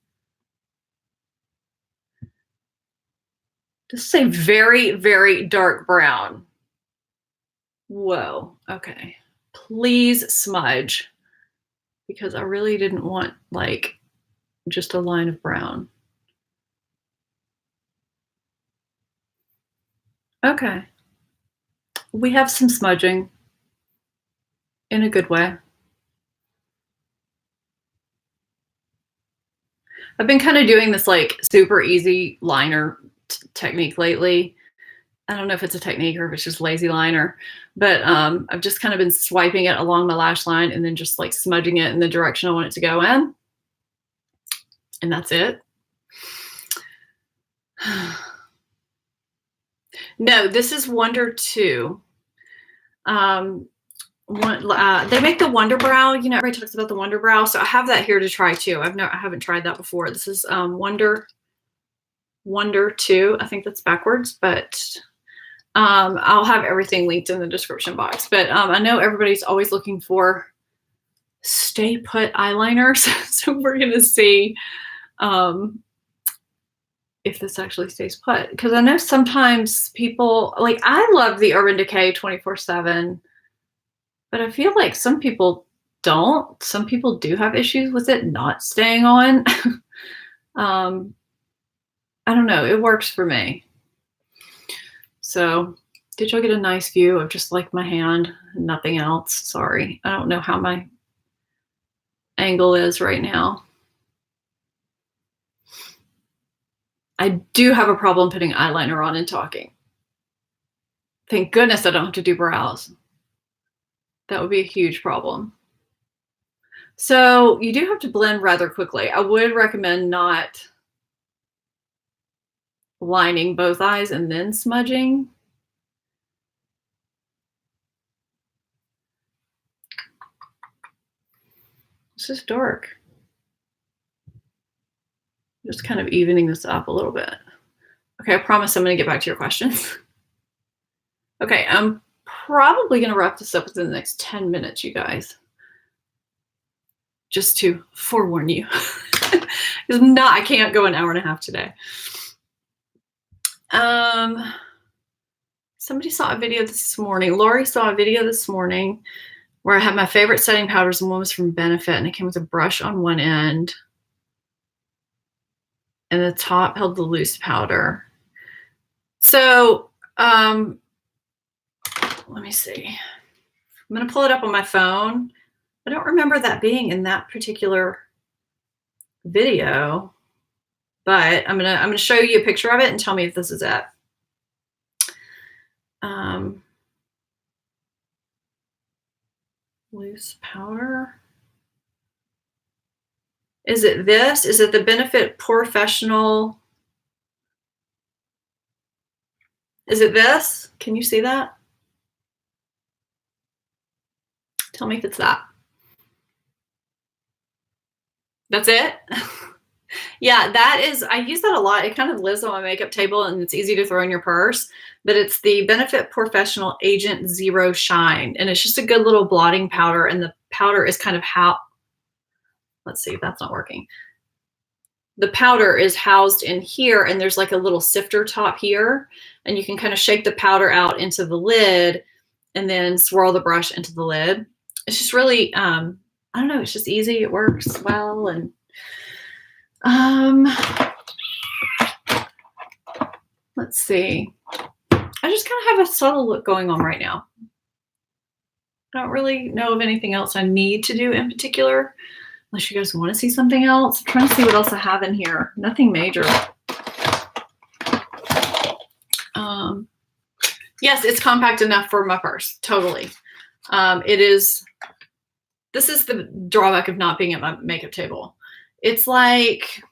This is a very, very dark brown. Whoa, okay. Please smudge, because I really didn't want like just a line of brown. Okay. We have some smudging in a good way. I've been kind of doing this like super easy liner technique lately. I don't know if it's a technique or if it's just lazy liner, but I've just kind of been swiping it along my lash line and then just like smudging it in the direction I want it to go in. And that's it. No, this is Wonder 2. They make the Wonder Brow. You know, everybody talks about the Wonder Brow, so I have that here to try too. I haven't tried that before. This is Wonder 2. I think that's backwards, but I'll have everything linked in the description box. But I know everybody's always looking for stay put eyeliners, so we're gonna see if this actually stays put. Because I know sometimes people, like, I love the Urban Decay 24/7, but I feel like some people don't. Some people do have issues with it not staying on. I don't know. It works for me. So did y'all get a nice view of just like my hand, nothing else? Sorry, I don't know how my angle is right now. I do have a problem putting eyeliner on and talking. Thank goodness I don't have to do brows. That would be a huge problem. So you do have to blend rather quickly. I would recommend not lining both eyes and then smudging. This is dark. Just kind of evening this up a little bit. Okay, I promise I'm going to get back to your questions. Okay, I'm probably going to wrap this up within the next 10 minutes, you guys. Just to forewarn you. I can't go an hour and a half today. Somebody saw a video this morning. Lori saw a video this morning where I had my favorite setting powders, and one was from Benefit, and it came with a brush on one end, and the top held the loose powder. So let me see. I'm gonna pull it up on my phone. I don't remember that being in that particular video, but I'm gonna show you a picture of it and tell me if this is it. Loose powder. Is it this? Is it the Benefit Professional? Is it this? Can you see that? Tell me if it's that. That's it? Yeah, that is, I use that a lot. It kind of lives on my makeup table and it's easy to throw in your purse, but it's the Benefit Professional Agent Zero Shine. And it's just a good little blotting powder. And the powder is kind of let's see if that's not working. The powder is housed in here, and there's like a little sifter top here, and you can kind of shake the powder out into the lid and then swirl the brush into the lid. It's just really, I don't know, it's just easy. It works well. And let's see. I just kind of have a subtle look going on right now. I don't really know of anything else I need to do in particular, unless you guys want to see something else. I'm trying to see what else I have in here. Nothing major. Yes, it's compact enough for my purse. Totally. It is. This is the drawback of not being at my makeup table. It's like,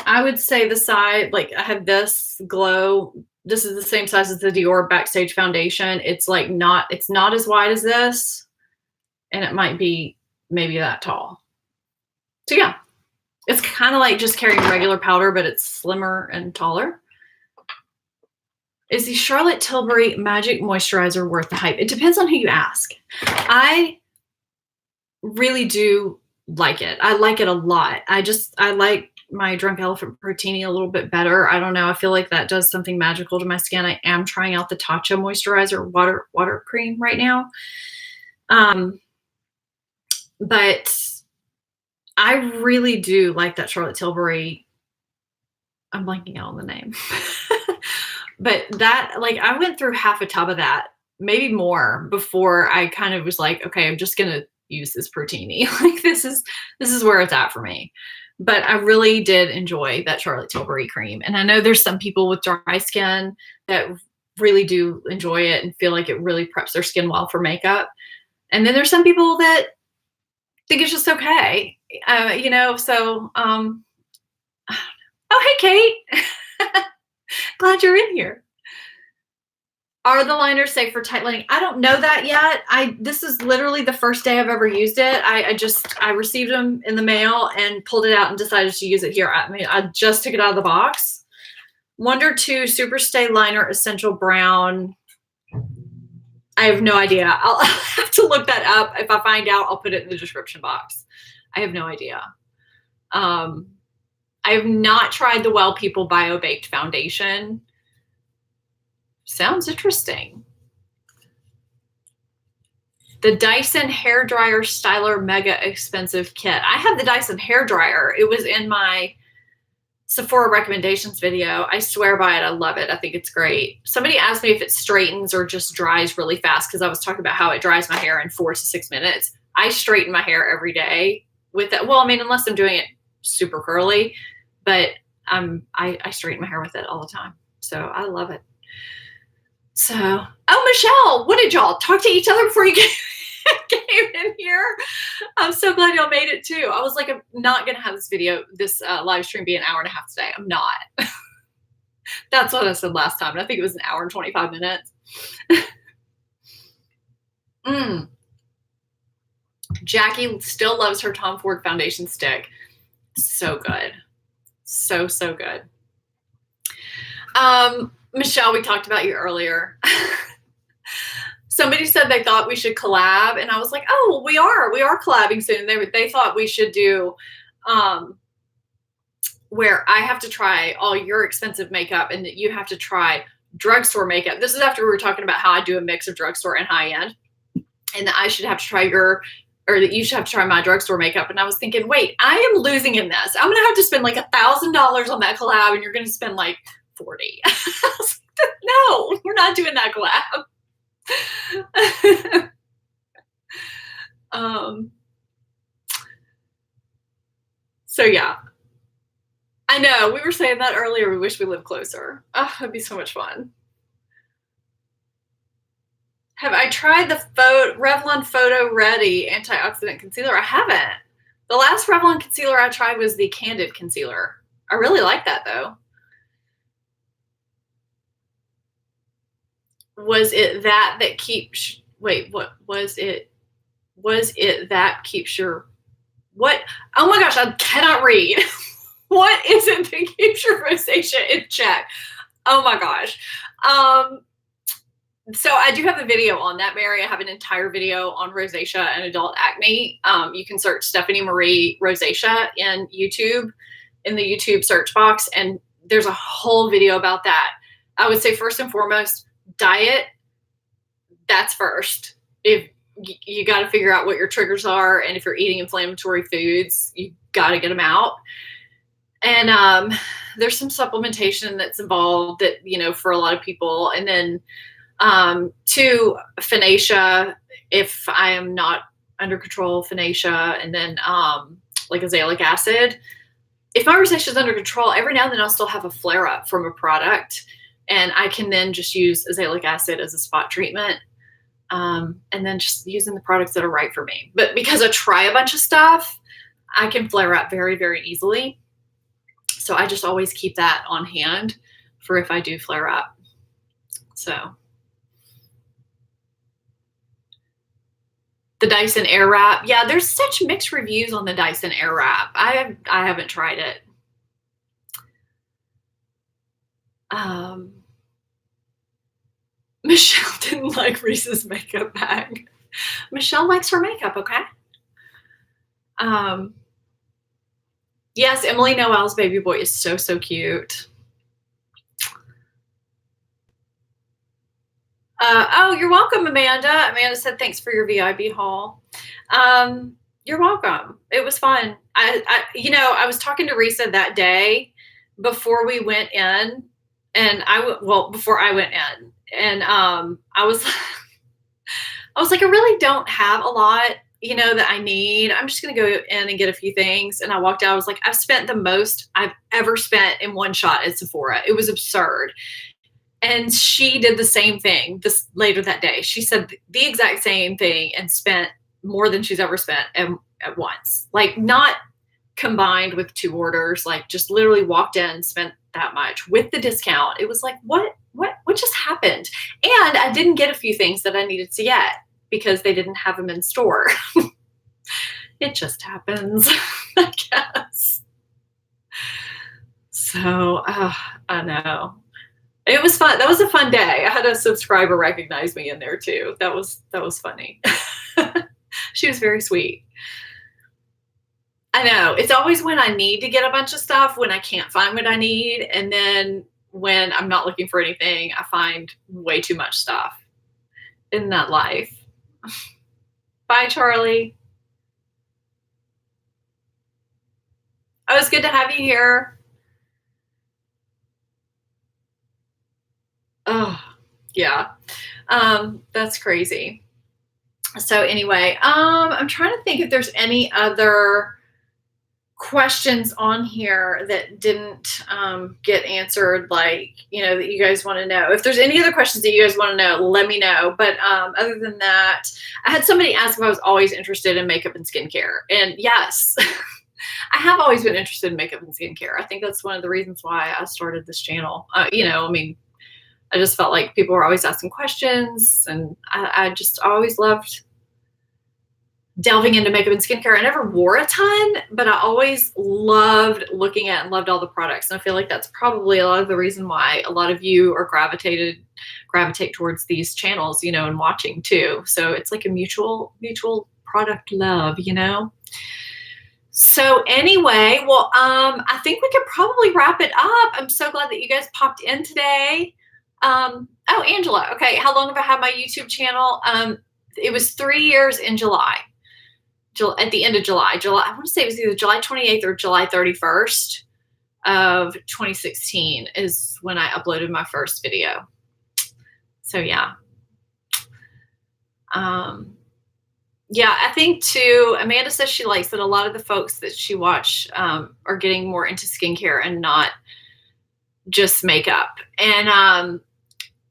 I would say the side, like I have this Glow. This is the same size as the Dior Backstage Foundation. It's like it's not as wide as this. And it might be maybe that tall. So yeah, it's kind of like just carrying regular powder, but it's slimmer and taller. Is the Charlotte Tilbury Magic Moisturizer worth the hype? It depends on who you ask. I really do like it. I like it a lot. I like my Drunk Elephant Peony a little bit better. I don't know. I feel like that does something magical to my skin. I am trying out the Tatcha Moisturizer water cream right now. But I really do like that Charlotte Tilbury. I'm blanking out on the name. But that, like, I went through half a tub of that, maybe more, before I kind of was like, okay, I'm just going to use this Peony. Like, this is where it's at for me. But I really did enjoy that Charlotte Tilbury cream. And I know there's some people with dry skin that really do enjoy it and feel like it really preps their skin well for makeup. And then there's some people that think it's just okay. You know, so, oh, hey, Kate. Glad you're in here. Are the liners safe for tight lining? I don't know that yet. This is literally the first day I've ever used it. I received them in the mail and pulled it out and decided to use it here. I mean, I just took it out of the box. Wonder 2 SuperStay Liner Essential Brown. I have no idea. I'll have to look that up. If I find out, I'll put it in the description box. I have no idea. I have not tried the Well People Bio Baked Foundation. Sounds interesting. The Dyson Hair Dryer Styler Mega Expensive Kit. I have the Dyson Hair Dryer. It was in my Sephora recommendations video. I swear by it. I love it. I think it's great. Somebody asked me if it straightens or just dries really fast, because I was talking about how it dries my hair in 4 to 6 minutes. I straighten my hair every day with it. Well, I mean, unless I'm doing it super curly, but I straighten my hair with it all the time. So I love it. So, oh, Michelle, what did y'all talk to each other before you came in here? I'm so glad y'all made it too. I was like, I'm not going to have this video, this live stream be an hour and a half today. I'm not. That's what I said last time. And I think it was an hour and 25 minutes. Jackie still loves her Tom Ford foundation stick. So good. So, so good. Michelle, we talked about you earlier. Somebody said they thought we should collab, and I was like, oh, we are collabing soon. They thought we should do where I have to try all your expensive makeup and that you have to try drugstore makeup. This is after we were talking about how I do a mix of drugstore and high end, and that I should have to try that you should have to try my drugstore makeup. And I was thinking, wait, I am losing in this. I'm gonna have to spend like $1,000 on that collab, and you're gonna spend like 40. No, we're not doing that collab. So yeah, I know we were saying that earlier. We wish we lived closer. Oh, that'd be so much fun. Have I tried the Revlon Photo Ready antioxidant concealer? I haven't. The last Revlon concealer I tried was the Candid concealer. I really like that though. Was it that keeps, wait, what was it? Was it that keeps your, what? Oh my gosh, I cannot read. What is it that keeps your rosacea in check? Oh my gosh. So I do have a video on that, Mary. I have an entire video on rosacea and adult acne. You can search Stephanie Marie rosacea in YouTube, in the YouTube search box, and there's a whole video about that. I would say first and foremost, diet. That's first. If you got to figure out what your triggers are, and if you're eating inflammatory foods, you got to get them out. And there's some supplementation that's involved that, you know, for a lot of people. And then 2, Finacea, if I am not under control, Finacea, and then like azelaic acid. If my rosacea is under control, every now and then I'll still have a flare up from a product, and I can then just use azelaic acid as a spot treatment, and then just using the products that are right for me. But because I try a bunch of stuff, I can flare up very, very easily. So I just always keep that on hand for if I do flare up. So the Dyson Airwrap. Yeah, there's such mixed reviews on the Dyson Airwrap. I haven't tried it. Michelle didn't like Reese's makeup bag. Michelle likes her makeup, okay? Yes, Emily Noel's baby boy is so, so cute. Oh, you're welcome, Amanda. Amanda said, thanks for your VIB haul. You're welcome. It was fun. You know, I was talking to Risa that day before we went in, and before I went in, and I was like, I really don't have a lot, you know, that I need. I'm just going to go in and get a few things. And I walked out. I was like, I've spent the most I've ever spent in one shot at Sephora. It was absurd. And she did the same thing later that day. She said the exact same thing and spent more than she's ever spent at once. Like, not combined with 2 orders, like just literally walked in, spent that much with the discount. It was like, what just happened? And I didn't get a few things that I needed to get because they didn't have them in store. It just happens, I guess. So, I know. It was fun. That was a fun day. I had a subscriber recognize me in there too. That was funny. She was very sweet. I know. It's always when I need to get a bunch of stuff, when I can't find what I need. And then when I'm not looking for anything, I find way too much stuff. Isn't that life? Bye, Charlie. Oh, it's good to have you here. Oh, yeah. That's crazy. So anyway, I'm trying to think if there's any other questions on here that didn't get answered, like, you know, that you guys want to know. If there's any other questions that you guys want to know, let me know. But other than that, I had somebody ask if I was always interested in makeup and skincare. And yes, I have always been interested in makeup and skincare. I think that's one of the reasons why I started this channel. You know, I mean, I just felt like people were always asking questions, and I just always loved delving into makeup and skincare. I never wore a ton, but I always loved looking at and loved all the products. And I feel like that's probably a lot of the reason why a lot of you are gravitate towards these channels, you know, and watching too. So it's like a mutual product love, you know? So anyway, well, I think we could probably wrap it up. I'm so glad that you guys popped in today. Oh, Angela. Okay. How long have I had my YouTube channel? It was 3 years in July. At the end of July, I want to say it was either July 28th or July 31st of 2016 is when I uploaded my first video. So yeah. Yeah, I think too, Amanda says she likes that a lot of the folks that she watch are getting more into skincare and not just makeup. And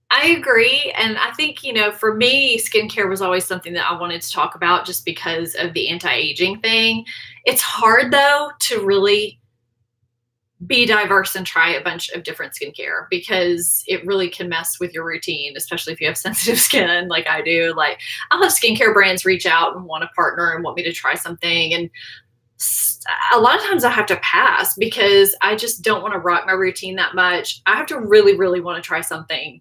I agree. And I think, you know, for me, skincare was always something that I wanted to talk about just because of the anti-aging thing. It's hard though to really be diverse and try a bunch of different skincare because it really can mess with your routine, especially if you have sensitive skin like I do. Like, I'll have skincare brands reach out and want to partner and want me to try something. And a lot of times I have to pass because I just don't want to rock my routine that much. I have to really, really want to try something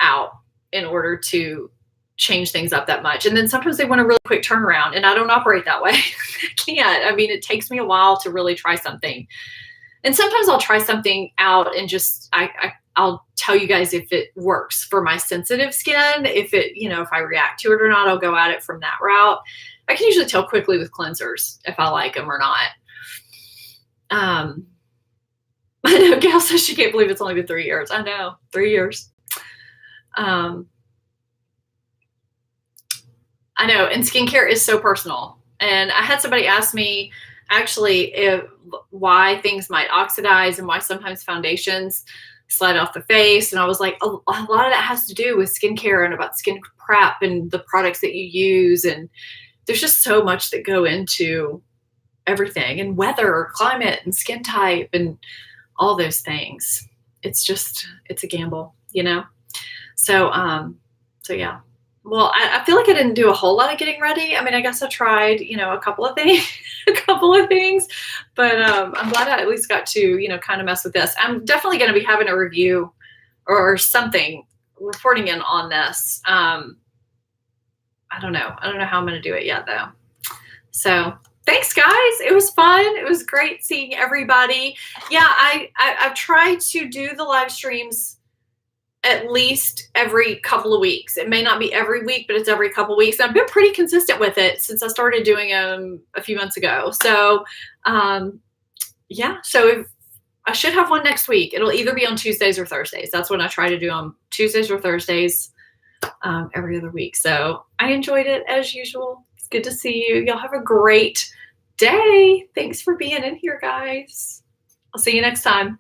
out in order to change things up that much. And then sometimes they want a really quick turnaround, and I don't operate that way. I can't. I mean, it takes me a while to really try something. And sometimes I'll try something out and just, I'll tell you guys if it works for my sensitive skin. If it, you know, if I react to it or not, I'll go at it from that route. I can usually tell quickly with cleansers if I like them or not. I know Gail says she can't believe it's only been 3 years. I know, 3 years. I know, and skincare is so personal. And I had somebody ask me actually why things might oxidize and why sometimes foundations slide off the face. And I was like, a lot of that has to do with skincare and about skin prep and the products that you use. And there's just so much that go into everything, and weather, climate, and skin type, and all those things. It's a gamble, you know? So yeah. Well, I feel like I didn't do a whole lot of getting ready. I mean, I guess I tried, you know, a couple of things, but I'm glad I at least got to, you know, kind of mess with this. I'm definitely going to be having a review or something reporting in on this. I don't know how I'm going to do it yet though. So thanks guys. It was fun. It was great seeing everybody. Yeah. I've tried to do the live streams at least every couple of weeks. It may not be every week, but it's every couple of weeks. And I've been pretty consistent with it since I started doing them a few months ago. So, yeah, so I should have one next week. It'll either be on Tuesdays or Thursdays. That's when I try to do on Tuesdays or Thursdays, every other week. So I enjoyed it as usual. It's good to see you. Y'all have a great day. Thanks for being in here, guys. I'll see you next time.